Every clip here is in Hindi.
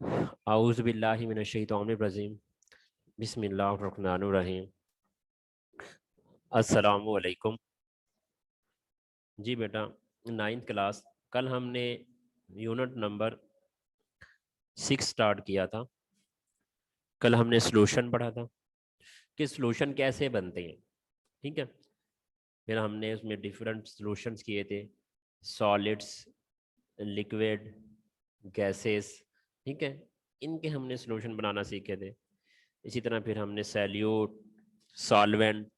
आऊज़ु बिल्लाहि मिनश शैतानिर रजीम बिस्मिल्लाहिर रहमानिर रहीम। अस्सलामु अलैकुम। जी बेटा, 9th क्लास, कल हमने यूनिट नंबर 6 स्टार्ट किया था। कल हमने सॉल्यूशन पढ़ा था कि सॉल्यूशन कैसे बनते हैं, ठीक है। फिर हमने उसमें डिफरेंट सॉल्यूशंस किए थे, सॉलिड्स, लिक्विड, गैसेस, ठीक है। इनके हमने सॉल्यूशन बनाना सीखे थे। इसी तरह फिर हमने सैल्यूट, सॉल्वेंट,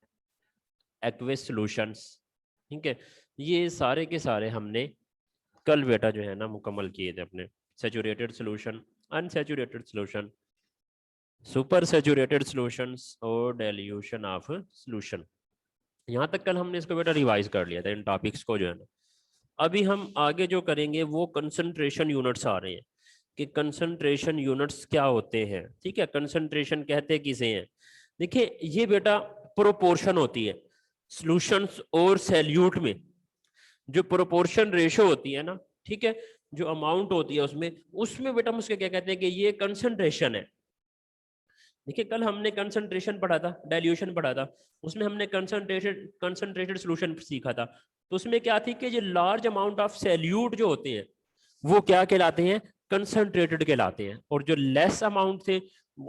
एक्वेस सॉल्यूशंस, ठीक है, ये सारे के सारे हमने कल बेटा जो है ना मुकम्मल किए थे अपने। Saturated solution, unsaturated solution, super saturated solutions और डाइल्यूशन ऑफ सॉल्यूशन। यहाँ तक कल हमने इसको बेटा रिवाइज कर लिया था, इन टॉपिक्स को जो है ना। अभी हम आगे जो करेंगे वो कंसंट्रेशन यूनिट्स आ रहे हैं कि कंसंट्रेशन यूनिट्स क्या होते हैं, ठीक है। कंसंट्रेशन कहते किसे हैं? देखिए ये बेटा प्रोपोर्शन होती है सॉल्यूशंस और सैल्यूट में, जो प्रोपोर्शन रेशो होती है ना, ठीक है, जो अमाउंट होती है उसमें उसमें बेटा हम उसके क्या कहते हैं कि ये कंसंट्रेशन है। देखिए कल हमने कंसंट्रेशन पढ़ा था, डाइल्यूशन पढ़ा था, उसमें हमने कंसंट्रेटेड सॉल्यूशन सीखा था। तो उसमें क्या थी कि जो लार्ज अमाउंट ऑफ सैल्यूट जो होते हैं वो क्या कहलाते हैं? कंसंट्रेटेड कहलाते हैं। और जो लेस अमाउंट थे,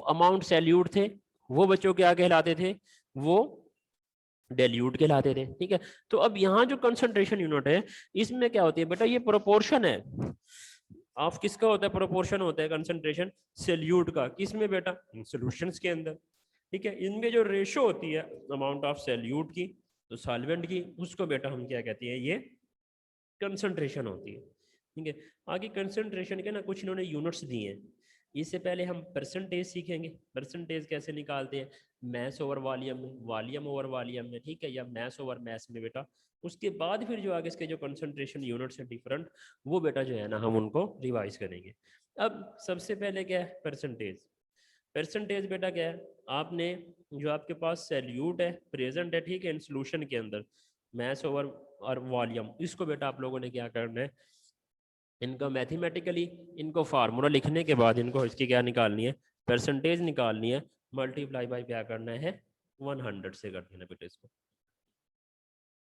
अमाउंट सैल्यूट थे, वो बच्चों क्या कहलाते थे? वो डेल्यूट कहलाते थे, ठीक है। तो अब यहाँ जो कंसंट्रेशन यूनिट है इसमें क्या होती है बेटा? ये प्रोपोर्शन है ऑफ किसका होता है? प्रोपोर्शन होता है कंसंट्रेशन सैल्यूट का। किसमें बेटा? इन सॉल्यूशंस के अंदर, ठीक है। इनमें जो रेशो होती है अमाउंट ऑफ सैल्यूट की तो सॉल्वेंट की, उसको बेटा हम क्या कहते हैं? ये कंसंट्रेशन होती है, ठीक है। आगे कंसंट्रेशन के ना कुछ इन्होंने यूनिट्स दिए हैं। इससे पहले हम परसेंटेज सीखेंगे, परसेंटेज कैसे निकालते हैं, मैस ओवर वॉल्यूम में, वॉल्यूम ओवर वॉल्यूम में, ठीक है, या मैस ओवर मैस में बेटा। उसके बाद फिर जो आगे इसके जो कंसंट्रेशन यूनिट्स हैं डिफरेंट, वो बेटा जो है ना हम उनको रिवाइज करेंगे। अब सबसे पहले क्या है? परसेंटेज। परसेंटेज बेटा क्या है? आपने जो आपके पास सैल्यूट है प्रेजेंट है, ठीक है, इन सोल्यूशन के अंदर, मैस ओवर और वॉल्यूम, इसको बेटा आप लोगों ने क्या करना है? इनका मैथमेटिकली इनको फार्मूला लिखने के बाद इनको इसकी क्या निकालनी है? परसेंटेज निकालनी है। मल्टीप्लाई बाय क्या करना है? 100 से कर देना बेटा इसको।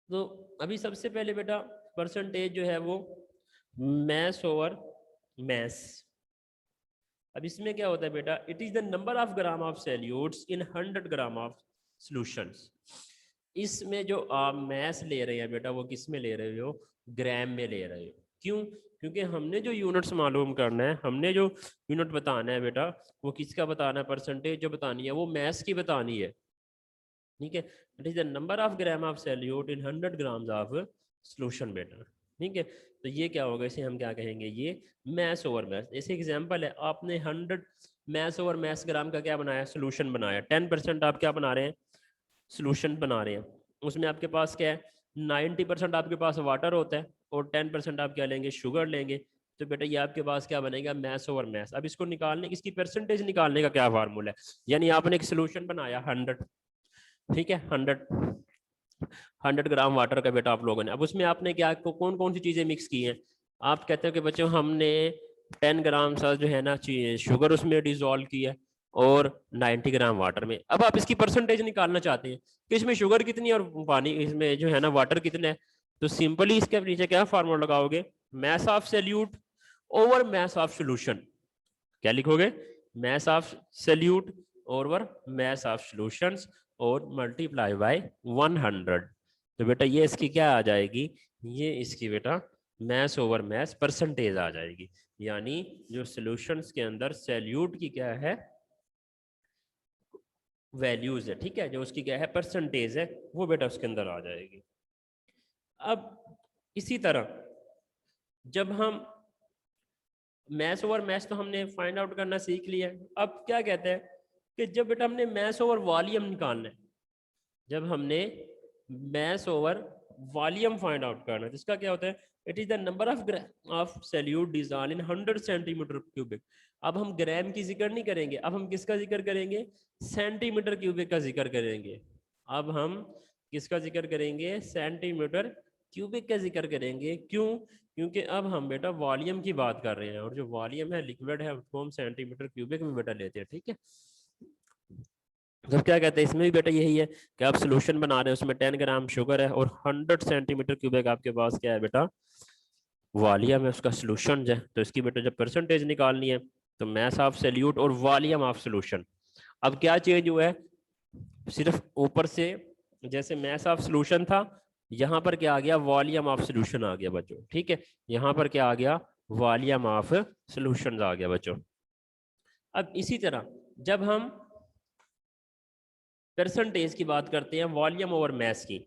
तो अभी सबसे पहले बेटा परसेंटेज जो है वो मैस ओवर मैस। अब इसमें क्या होता है बेटा? It is the number of gram of solutes in 100 gram of solutions. इसमें जो आप मैस ले रहे हैं बेटा वो किस में ले रहे हो? ग्राम में ले रहे हो। क्यों? क्योंकि हमने जो यूनिट्स मालूम करना है, हमने जो यूनिट बताना है बेटा, वो किसका बताना है? परसेंटेज जो बतानी है वो मैस की बतानी है, ठीक है। It is the number of gram of salute in 100 grams of solution बेटा, ठीक है। तो ये क्या होगा? इसे हम क्या कहेंगे? ये मैस ओवर मैस। जैसे एग्जांपल है, आपने 100 मैस ओवर मैस ग्राम का क्या बनाया? सॉल्यूशन बनाया। 10% आप क्या बना रहे हैं? सॉल्यूशन बना रहे हैं। उसमें आपके पास क्या है? 90% आपके पास वाटर होता है और 10% आप क्या लेंगे? शुगर लेंगे। तो बेटा ये आपके पास क्या बनेगा? Mass over mass. अब इसको निकालने, इसकी परसेंटेज निकालने का क्या फार्मूला है? यानी आपने एक सॉल्यूशन बनाया 100, ठीक है, 100 ग्राम वाटर का बेटा आप लोगों ने। अब उसमें आपने क्या कौन कौन सी चीज़ें मिक्स की हैं? आप कहते हो कि बच्चों हमने 10 ग्राम सा जो है ना शुगर उसमें डिजोल्व की है और 90 ग्राम वाटर में। अब आप इसकी परसेंटेज निकालना चाहते हैं कि इसमें शुगर कितनी और पानी इसमें जो है ना वाटर कितना है। तो सिंपली इसके नीचे क्या फार्मूला लगाओगे? Mess of salute over mess of solution. क्या लिखोगे? Mess of salute over mass of solutions और मल्टीप्लाई बाय 100। तो बेटा ये इसकी क्या आ जाएगी? ये इसकी बेटा मैस ओवर मैस परसेंटेज आ जाएगी। यानी जो सॉल्यूशंस के अंदर सैल्यूट की क्या है? वैल्यूज है, ठीक है, जो उसकी क्या है? परसेंटेज है, वो बेटा उसके अंदर आ जाएगी। अब इसी तरह जब हम मैस ओवर मैस तो हमने फाइंड आउट करना सीख लिया, अब क्या कहते हैं कि जब बेटा हमने मैस ओवर वॉल्यूम निकालना है, जब हमने mass over volume find out करना है, जिसका क्या होता है? It is the number of solute dissolve in 100 centimetre cubic. अब हम ग्राम की जिक्र नहीं करेंगे, अब हम किसका जिक्र करेंगे? सेंटीमीटर क्यूबिक का जिक्र करेंगे। अब हम किसका जिक्र करेंगे? सेंटीमीटर क्यूबिक का जिक्र करेंगे। क्यों? क्योंकि अब हम बेटा वॉल्यूम की बात कर रहे हैं, और जो वॉल्यूम है लिक्विड है उसको हम सेंटीमीटर क्यूबिक में बेटा लेते हैं, ठीक है। तो क्या कहते हैं इसमें भी बेटा यही है कि आप सोल्यूशन बना रहे हैं, उसमें 10 ग्राम शुगर है और 100 सेंटीमीटर क्यूबिक आपके पास क्या है बेटा, वॉल्यूम है उसका, सोल्यूशन है। तो इसकी बेटा जब परसेंटेज निकालनी है तो मैस ऑफ सॉल्यूट और वॉल्यूम ऑफ सोल्यूशन। अब क्या चेंज हुआ है, सिर्फ ऊपर से जैसे मैस ऑफ सोल्यूशन था, यहाँ पर क्या आ गया, वॉल्यूम ऑफ सोल्यूशन आ गया बच्चों, ठीक है। यहाँ पर क्या आ गया, वॉल्यूम ऑफ सोल्यूशन आ गया बच्चों। अब इसी तरह जब हम परसेंटेज की बात करते हैं वॉल्यूम ओवर मैस की,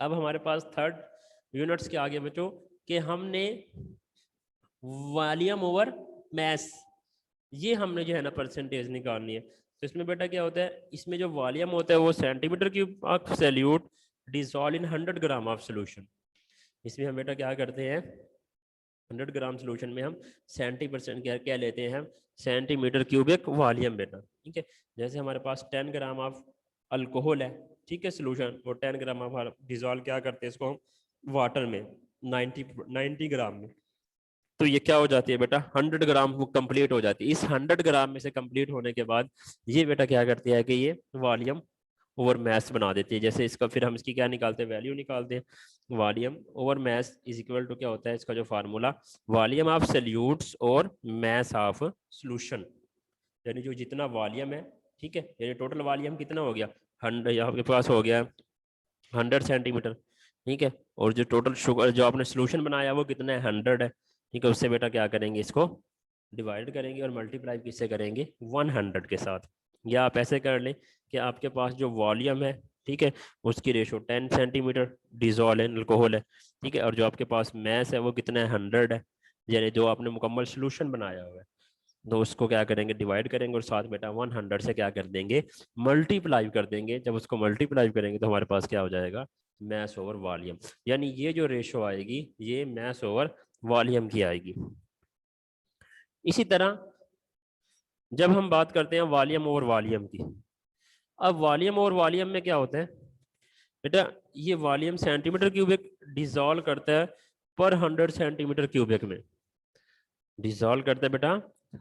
अब हमारे पास थर्ड यूनिट्स के आगे बच्चों कि हमने वॉल्यूम ओवर मैस, ये हमने जो है ना परसेंटेज निकालनी है। तो इसमें बेटा क्या होता है, इसमें जो वॉल्यूम होता है वो centimetre cube of solute dissolve in 100 gram of solution. इसमें हम बेटा क्या करते हैं, 100 ग्राम सोल्यूशन में हम 70% क्या लेते हैं, हम सेंटीमीटर क्यूबिक वॉल्यूम बेटा, ठीक है। जैसे हमारे पास 10 ग्राम ऑफ अल्कोहल है, ठीक है, सोल्यूशन, और 10 ग्राम ऑफ डिजोल्व क्या करते हैं इसको हम वाटर में 90 ग्राम में, तो ये क्या हो जाती है बेटा 100 ग्राम वो कंप्लीट हो जाती है। इस 100 ग्राम में से कंप्लीट होने के बाद ये बेटा क्या करती है कि ये वॉल्यूम ओवर मैस बना देती है। जैसे इसका फिर हम इसकी क्या निकालते हैं, वैल्यू निकालते हैं, volume over mass is equal to क्या होता है इसका जो फार्मूला, वॉल्यूम ऑफ सॉल्यूट्स और मैस ऑफ सॉल्यूशन, यानी जो जितना वॉल्यूम है, ठीक है, यानी टोटल वॉल्यूम कितना हो गया 100, यहाँ के पास हो गया 100 सेंटीमीटर, ठीक है, और जो टोटल शुगर जो आपने सोल्यूशन बनाया वो कितना है 100 है, ठीक है। उससे बेटा क्या करेंगे, इसको डिवाइड करेंगे और मल्टीप्लाई किससे करेंगे 100 के साथ। या आप ऐसे कर लें कि आपके पास जो वॉल्यूम है, ठीक है, उसकी ratio 10 centimetre dissolve in alcohol है, ठीक है, और जो आपके पास मैस है वो कितना है 100 है, यानी जो आपने मुकम्मल सोल्यूशन बनाया हुआ है, तो उसको क्या करेंगे डिवाइड करेंगे और साथ बेटा 100 से क्या कर देंगे मल्टीप्लाई कर देंगे। जब उसको मल्टीप्लाई करेंगे तो हमारे पास क्या हो जाएगा, मैस ओवर वॉल्यूम, यानी ये जो रेशो आएगी ये मैस ओवर वॉल्यूम की आएगी। इसी तरह जब हम बात करते हैं वॉल्यूम ओवर वॉल्यूम की, अब वॉल्यूम ओवर वॉल्यूम में क्या होता है बेटा, ये वॉल्यूम सेंटीमीटर क्यूबिक डिसॉल्व करता है पर 100 सेंटीमीटर क्यूबिक में, डिसॉल्व करता है बेटा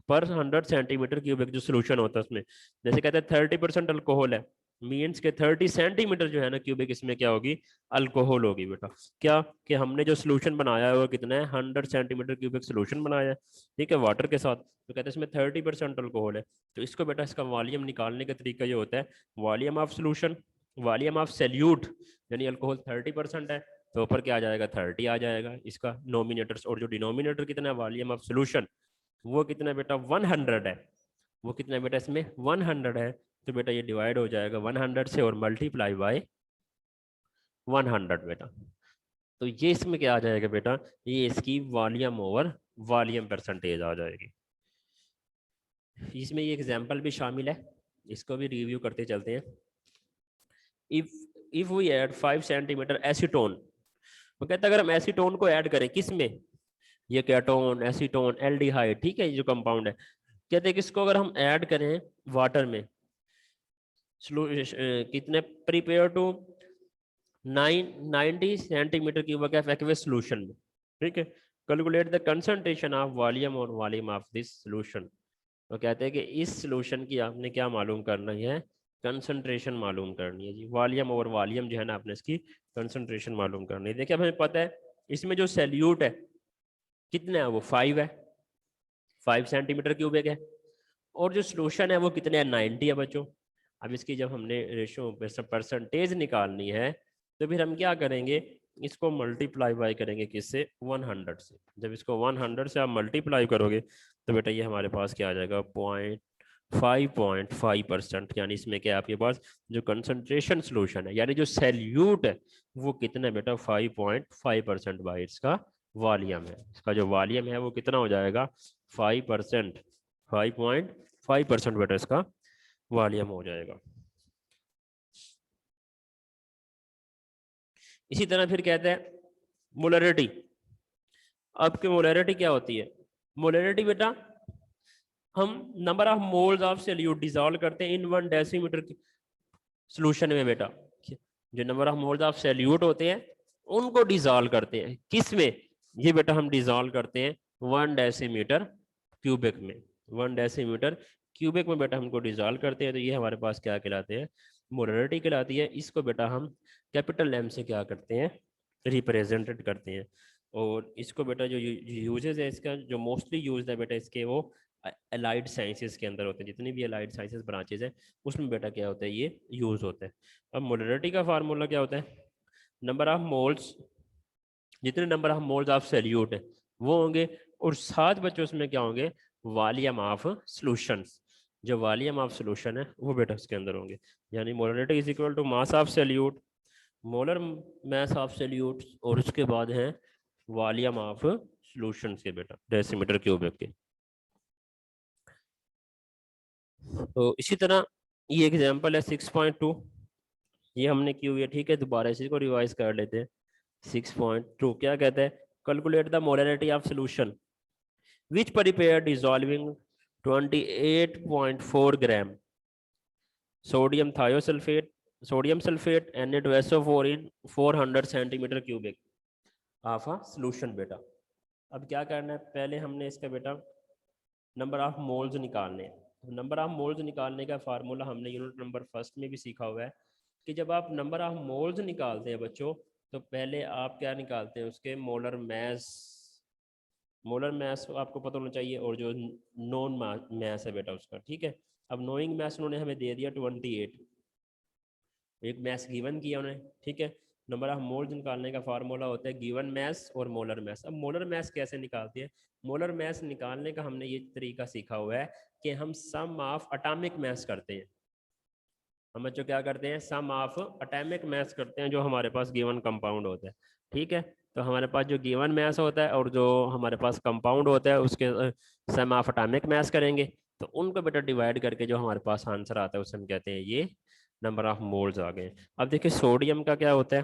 पर 100 सेंटीमीटर क्यूबिक जो सोल्यूशन होता है उसमें। जैसे कहते हैं 30% अल्कोहल है, मीन्स के 30 सेंटीमीटर जो है ना क्यूबिक इसमें क्या होगी, अल्कोहल होगी बेटा। क्या कि हमने जो सोल्यूशन बनाया है वो कितना है 100 सेंटीमीटर क्यूबिक सोल्यूशन बनाया है, ठीक है, वाटर के साथ, तो कहते हैं इसमें 30% अल्कोहल है। तो इसको बेटा इसका वॉल्यूम निकालने का तरीका ये होता है, volume of solution volume of salute, यानी अल्कोहल 30% है तो ऊपर क्या आ जाएगा 30 आ जाएगा इसका नोमिनेटर्स, और जो डिनोमिनेटर कितना है वॉल्यूम ऑफ सोल्यूशन वो कितना बेटा 100 है, वो कितना बेटा इसमें 100 है, तो बेटा ये डिवाइड हो जाएगा 100 से और मल्टीप्लाई बाय 100 बेटा। तो ये इसमें क्या आ जाएगा बेटा, ये इसकी वॉल्यूम ओवर वॉल्यूम परसेंटेज आ जाएगी। इसमें ये एग्जांपल भी शामिल है, इसको भी रिव्यू करते चलते हैं। If we add 5 centimetre acetone, वो कहता है अगर हम एसीटोन को ऐड करें किस में, ये केटोन एसीटोन एल्डिहाइड, ठीक है, ये जो कंपाउंड है, कहते हैं कि इसको अगर हम ऐड करें वाटर में कितने prepare to 90 centimetre cubic of aqueous solution में, ठीक है, calculate the concentration of volume और वॉल्यूम ऑफ दिस सोल्यूशन। तो कहते हैं कि इस सोल्यूशन की आपने क्या मालूम करना है, कंसंट्रेशन मालूम करनी है जी, वॉल्यूम और वॉल्यूम जो है ना आपने इसकी कंसंट्रेशन मालूम करनी है। देखिए हमें पता है इसमें जो सैल्यूट है कितना है वो 5 है, 5 सेंटीमीटर क्यूबिक है, और जो सोल्यूशन है वो कितने हैं 90 है बच्चों। अब इसकी जब हमने रेशो परसेंटेज निकालनी है तो फिर हम क्या करेंगे, इसको मल्टीप्लाई बाय करेंगे किससे 100 से। जब इसको 100 से आप मल्टीप्लाई करोगे तो बेटा ये हमारे पास क्या आ जाएगा 5.5%, यानी इसमें क्या आपके पास जो कंसंट्रेशन सोल्यूशन है यानी जो सैल्यूट है वो कितना बेटा 5.5% बाय इसका वॉल्यूम है। इसका जो वॉल्यूम है वो कितना हो जाएगा 5%, 5.5% बेटा इसका वॉल्यूम हो जाएगा। इसी तरह फिर कहते हैं मोलरिटी। अब की मोलरिटी क्या होती है, मोलरिटी बेटा हम number of moles of solute dissolve करते हैं इन 1 डेसीमीटर सोल्यूशन में बेटा, जो number of moles of solute होते हैं उनको डिसॉल्व करते हैं किस में ये बेटा हम डिजॉल्व करते हैं 1 डेसीमीटर क्यूबिक में। 1 डेसीमीटर क्यूबिक में बेटा हमको डिजॉल्व करते हैं, तो ये हमारे पास क्या कहलाते हैं, मोलरिटी कहलाती है। इसको बेटा हम कैपिटल एम से क्या करते हैं, रिप्रेजेंटेड करते हैं। और इसको बेटा जो यूजेस है इसका, जो मोस्टली यूज है बेटा इसके, वो अलाइड साइंसेस के अंदर होते हैं। जितनी भी अलाइड साइंसेस ब्रांचेज है उसमें बेटा क्या होता है, ये यूज होता है। अब मोलरिटी का फार्मूला क्या होता है, नंबर ऑफ मोल्स, जितने number of moles of solute है वो होंगे, और साथ बच्चों उसमें क्या होंगे, वॉल्यूम ऑफ सॉल्यूशंस। जो वॉल्यूम ऑफ सॉल्यूशन है वो बेटा उसके अंदर होंगे। यानी molarity is equal to mass of solute, molar mass of solute, और उसके बाद है वॉल्यूम ऑफ सॉल्यूशन के बेटा डेसीमीटर क्यूबिक के। तो इसी तरह ये एग्जांपल है 6.2, ये हमने की हुई है, ठीक है। दोबारा इसी को रिवाइज कर लेते हैं। 6.2 क्या कहते हैं, calculate the molarity of solution which prepared dissolving 28.4 gram sodium thiosulfate, sodium sulfate Na2SO4 in 400 centimeter cubic of a solution बेटा। अब क्या करना है, पहले हमने इसका बेटा नंबर ऑफ मोल्स निकालने हैं। नंबर ऑफ मोल्स निकालने का फार्मूला हमने यूनिट नंबर फर्स्ट में भी सीखा हुआ है कि जब आप नंबर ऑफ मोल्स निकालते हैं बच्चों, तो पहले आप क्या निकालते हैं, उसके मोलर मैस। मोलर मैस आपको पता होना चाहिए, और जो नॉन मैस है बेटा उसका, ठीक है। अब नोइंग मैस उन्होंने हमें दे दिया 28, एक मैस गिवन किया उन्हें, ठीक है। नंबर ऑफ मोल्स निकालने का फार्मूला होता है गिवन मैस और मोलर मैस। अब मोलर मैस कैसे निकालते हैं, मोलर मैस निकालने का हमने ये तरीका सीखा हुआ है कि हम सम ऑफ एटॉमिक मैस करते हैं। हम बच्चों क्या करते हैं, सम ऑफ एटॉमिक मैस करते हैं जो हमारे पास गिवन कंपाउंड होता है, ठीक है। तो हमारे पास जो गिवन मैस होता है और जो हमारे पास कंपाउंड होता है उसके सम ऑफ एटॉमिक मैस करेंगे, तो उनको बेटा डिवाइड करके जो हमारे पास आंसर आता है उसे हम कहते हैं ये नंबर ऑफ मोल्स आ गए। अब देखिए सोडियम का क्या होता है,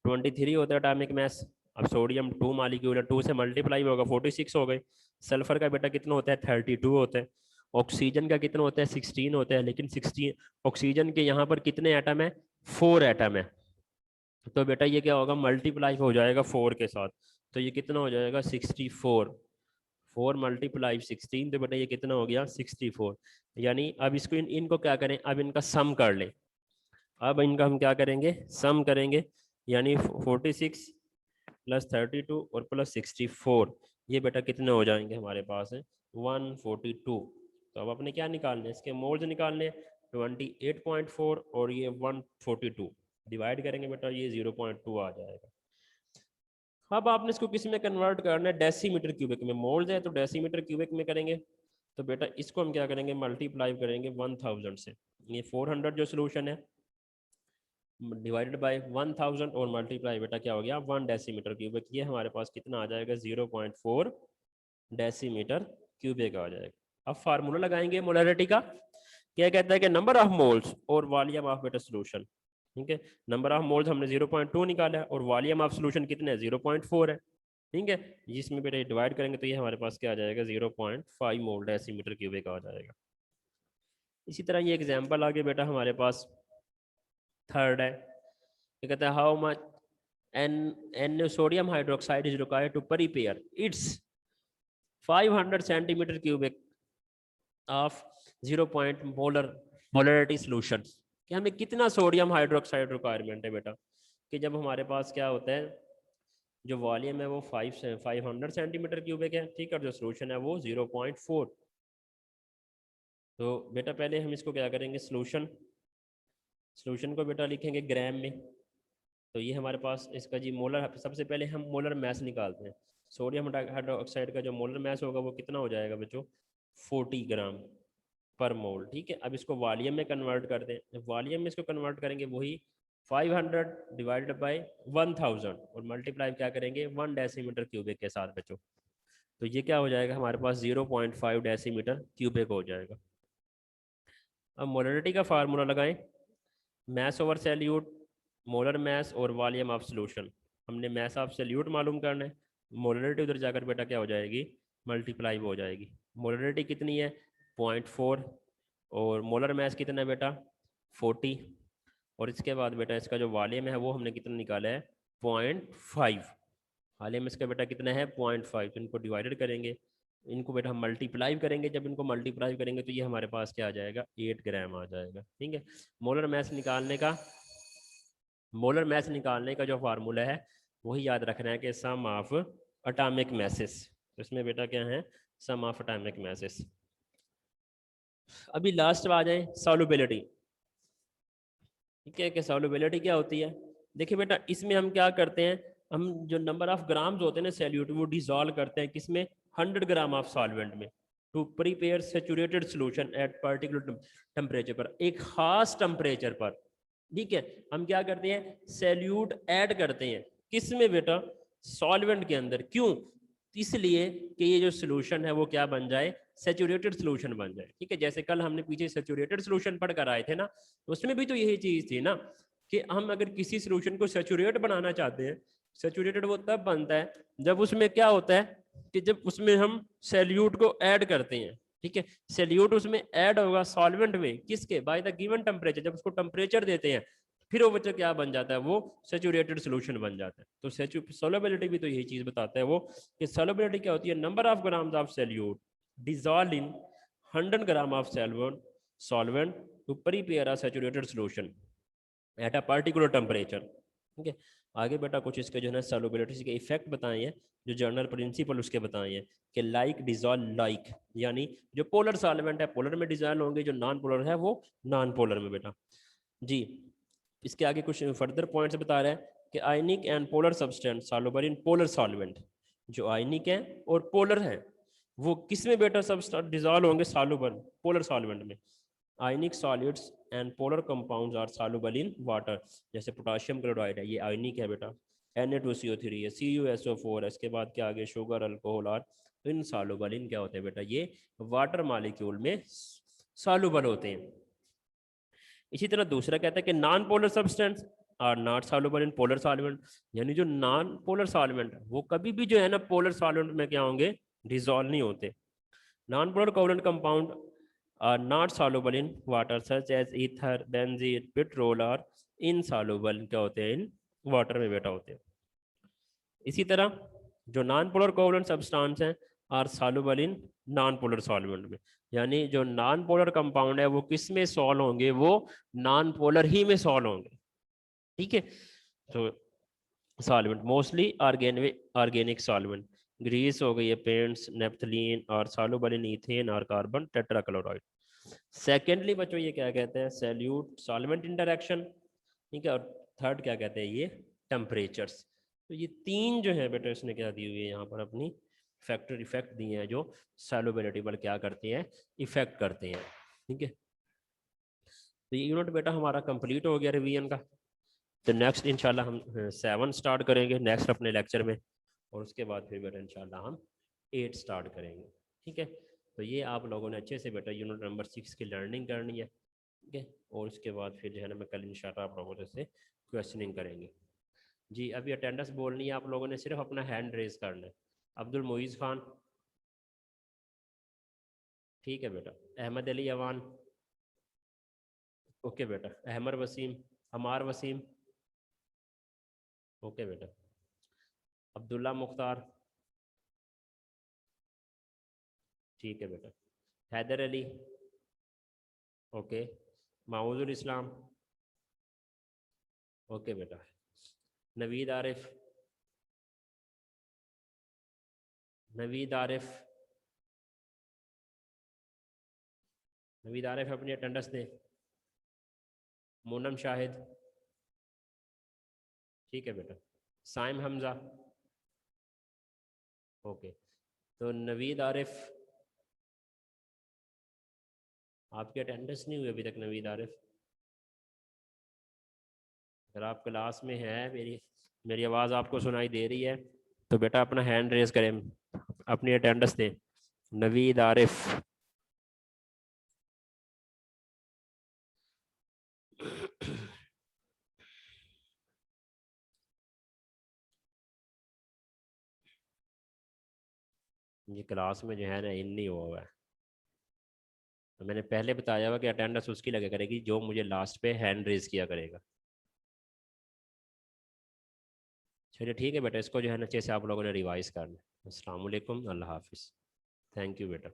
23 होता है एटॉमिक मैस। अब सोडियम 2 मालिक्यूल है, 2 से मल्टीप्लाई होगा 46 हो गए। सल्फर का बेटा कितना होता है, 32 होता है। ऑक्सीजन का कितना होता है, 16 होता है। लेकिन 16 ऑक्सीजन के यहाँ पर कितने एटम है, 4 एटम है। तो बेटा ये क्या होगा, मल्टीप्लाई हो जाएगा 4 के साथ, तो ये कितना हो जाएगा 64। 4 मल्टीप्लाई 16, तो बेटा ये कितना हो गया 64। यानी अब इसको इनको क्या करें, अब इनका सम कर लें। अब इनका हम क्या करेंगे, सम करेंगे। यानी 46 प्लस 32 और प्लस 64, ये बेटा कितने हो जाएंगे हमारे पास है 142। तो अब अपने क्या निकालने, इसके मोल्स निकालने 28.4 और ये 142 डिवाइड करेंगे बेटा, ये 0.2 आ जाएगा। अब आपने इसको किसी में कन्वर्ट करना है, डेसीमीटर क्यूबिक में। मोल्स है तो डेसीमीटर क्यूबिक में करेंगे। तो बेटा इसको हम क्या करेंगे, मल्टीप्लाई करेंगे 1000 से। ये 400 जो सोल्यूशन है डिवाइडेड बाय 1000 और मल्टीप्लाई बेटा क्या हो गया 1 डेसीमीटर क्यूबिक। ये हमारे पास कितना आ जाएगा 0.4 डेसीमीटर क्यूबिक आ जाएगा। अब फार्मूला लगाएंगे मोलरिटी का, क्या कहता है कि नंबर ऑफ मोल्स और वॉल्यूम ऑफ बेटा सोल्यूशन, ठीक है। नंबर ऑफ मोल्स हमने 0.2 निकाला है और वॉल्यूम ऑफ सोल्यूशन कितने है 0.4 है, ठीक है। जिसमें बेटा डिवाइड करेंगे तो ये हमारे पास क्या आ जाएगा 0.5 मोल डेसीमीटर क्यूबिक आ जाएगा। इसी तरह ये एग्जाम्पल आगे बेटा हमारे पास थर्ड है, ये कहता है how much an sodium hydroxide is required to prepare its 500 centimetre cubic of 0 molar molarity solution, कि हमें कितना सोडियम हाइड्रोक्साइड रिक्वायरमेंट है बेटा। कि जब हमारे पास क्या होता है, जो वॉल्यूम है वो 500 सेंटीमीटर क्यूबिक है, ठीक है, और जो सोल्यूशन है वो 0.4। तो बेटा पहले हम इसको क्या करेंगे, सोल्यूशन को बेटा लिखेंगे ग्राम में। तो ये हमारे पास इसका जी मोलर, सबसे पहले हम मोलर मैस निकालते हैं। सोडियम हाइड्रोक्साइड का जो मोलर मैस होगा वो कितना हो जाएगा बच्चों 40 ग्राम पर मोल, ठीक है। अब इसको वॉल्यूम में कन्वर्ट कर दें, जब वॉल्यूम में इसको कन्वर्ट करेंगे वही 500 डिवाइडेड बाय 1000 और मल्टीप्लाई क्या करेंगे 1 डेसीमीटर क्यूबिक के साथ बच्चों। तो ये क्या हो जाएगा हमारे पास 0.5 डेसीमीटर क्यूबिक हो जाएगा। अब मोलरिटी का फार्मूला लगाएं, mass over solute, molar mass और वॉल्यूम ऑफ सॉल्यूशन। हमने मैस ऑफ सैल्यूट मालूम करना है, मोलरिटी उधर जाकर बेटा क्या हो जाएगी मल्टीप्लाई हो जाएगी। मोलरिटी कितनी है 0.4 और मोलर मैस कितना है बेटा 40, और इसके बाद बेटा इसका जो वॉल्यूम है वो हमने कितना निकाला है 0.5। हाल ही में इसका बेटा कितना है 0.5, तो इनको डिवाइडेड करेंगे, इनको बेटा हम मल्टीप्लाई करेंगे, जब इनको मल्टीप्लाई करेंगे तो ये हमारे पास क्या आ जाएगा 8 ग्राम आ जाएगा। ठीक है, मोलर मैथ निकालने का, मोलर मैथ निकालने का जो फार्मूला है वही याद रखना है कि सम ऑफ एटॉमिक मैसेस, तो इसमें बेटा क्या है सम ऑफ एटॉमिक मैसेस। अभी लास्ट में आ जाए सॉल्युबिलिटी। ठीक है कि सॉल्युबिलिटी क्या होती है, देखिए बेटा इसमें हम क्या करते हैं, हम जो नंबर ऑफ ग्राम्स होते हैं ना सैल्यूट, वो डिजोल्व करते हैं किसमें 100 ग्राम ऑफ सॉल्वेंट में, to prepare saturated solution at particular temperature पर, एक खास टेम्परेचर पर। ठीक है, हम क्या करते हैं सैल्यूट ऐड करते हैं किस में बेटा सॉल्वेंट के अंदर, क्यों, इसलिए कि ये जो सोल्यूशन है वो क्या बन जाए सेचुरेटेड सोल्यूशन बन जाए। ठीक है, जैसे कल हमने पीछे सेचुरेटेड सोल्यूशन पढ़ कर आए थे ना, तो उसमें भी तो यही चीज थी ना कि हम अगर किसी सोल्यूशन को सेचुरेट बनाना चाहते हैं, सेचुरेटेड वो तब बनता है जब उसमें क्या होता है कि जब उसमें हम सैल्यूट को ऐड करते हैं। ठीक है, सैल्यूट उसमें ऐड होगा सॉल्वेंट में किसके बाय द गिवन टेम्परेचर, जब उसको टेम्परेचर देते हैं फिर वो बच्चा क्या बन जाता है वो सेचुरेटेड सोल्यूशन बन जाता है। तो सोलबिलिटी भी तो यही चीज बताता है वो कि सोलबिलिटी क्या होती है, number of grams of salute dissolved in 100 gram of solvent to prepare a saturated solution at a particular temperature। ठीक है, आगे बेटा कुछ इसके जो है ना सॉल्युबिलिटी के इफेक्ट बताए हैं, जो जर्नल प्रिंसिपल उसके बताए हैं कि लाइक डिजॉल्व लाइक, यानी जो पोलर सॉल्वेंट है पोलर में डिजॉल्व होंगे, जो नॉन पोलर है वो नॉन पोलर में बेटा। जी, इसके आगे कुछ फर्दर पॉइंट्स बता रहे हैं कि ionic and polar substance soluble in polar solvent, जो आयनिक है और पोलर है वो किस में बेटा सब डिजॉल्व होंगे सॉल्युबल पोलर सॉल्वेंट में। Ionic solids and polar compounds are soluble in water, जैसे पोटाशियम क्लोराइड है ये आयनिक है बेटा, Na2CO3 है, CuSO4 है, इसके बाद क्या आगे शुगर अल्कोहल और इन सॉल्युबल इन क्या होते हैं बेटा ये वाटर मॉलिक्यूल में सॉल्युबल होते हैं। इसी तरह दूसरा कहता है कि non polar substance are not soluble in polar solvent, यानी जो नॉन पोलर सॉल्वेंट वो कभी भी जो है ना पोलर सॉल्वेंट में क्या होंगे डिजॉल्व नहीं होते। Non polar covalent compound are not soluble in water such as ether benzene petrol are insoluble क्या होते हैं इन वाटर में बेटा होते हैं। इसी तरह जो नॉन पोलर कोवलेंट सब्सटेंस हैं are soluble in non polar solvent में, यानी जो नॉन पोलर कंपाउंड है वो किस में सॉल्व होंगे वो नॉन पोलर ही में सॉल्व होंगे। ठीक है, तो solvent mostly organic solvent, grease हो गई है, पेंट्स, नेप्थलीन और सॉल्युबल इन ईथेन और कार्बन टेट्राक्लोराइड। सेकेंडली बच्चों ये क्या कहते हैं सैल्यूट सॉल्वेंट इंटरेक्शन। ठीक है, और थर्ड क्या कहते हैं ये टेम्परेचर्स। तो ये तीन जो है बेटा इसने क्या दी हुई है यहाँ पर अपनी फैक्टर इफेक्ट दिए हैं जो सॉल्युबिलिटी पर क्या करते हैं इफेक्ट करते हैं। ठीक है, तो ये यूनिट बेटा हमारा कंप्लीट हो गया रिवीजन का। तो नेक्स्ट इंशाल्लाह हम 7 स्टार्ट करेंगे नेक्स्ट अपने लेक्चर में, और उसके बाद फिर बेटा इंशाल्लाह हम 8 स्टार्ट करेंगे। ठीक है, तो ये आप लोगों ने अच्छे से बेटा यूनिट नंबर 6 की लर्निंग करनी है। ठीक है, और उसके बाद फिर जो है ना मैं कल इंशाल्लाह आप लोगों से क्वेश्चनिंग करेंगे। जी, अभी अटेंडेंस बोलनी है, आप लोगों ने सिर्फ अपना हैंड रेज करना है। अब्दुल मोइज़ खान, ठीक है बेटा, अहमद अली अवान, ओके बेटा, अहमद वसीम, हमार वसीम, ओके बेटा, अब्दुल्ला मुख्तार, ठीक है बेटा, हैदर अली, ओके, माऊजुल इस्लाम, ओके बेटा, नवीद आरिफ, नवीद आरिफ, नवीद आरिफ अपनी अटेंडेंस दें। मूनम शाहिद, ठीक है बेटा, साइम हमजा, ओके, तो नवीद आरिफ आपकी अटेंडेंस नहीं हुई अभी तक। नवीद आरिफ अगर आप क्लास में है, मेरी आवाज़ आपको सुनाई दे रही है तो बेटा अपना हैंड रेज करें, अपनी अटेंडेंस दें। नवीद आरिफ, ये क्लास में जो है ना इन नहीं हुआ है, तो मैंने पहले बताया हुआ कि अटेंडेंस उसकी लगा करेगी जो मुझे लास्ट पे हैंड रेज किया करेगा। चलिए ठीक है बेटा, इसको जो है ना अच्छे से आप लोगों ने रिवाइज करना है। अस्सलाम वालेकुम, अल्लाह हाफिज़। थैंक यू बेटा।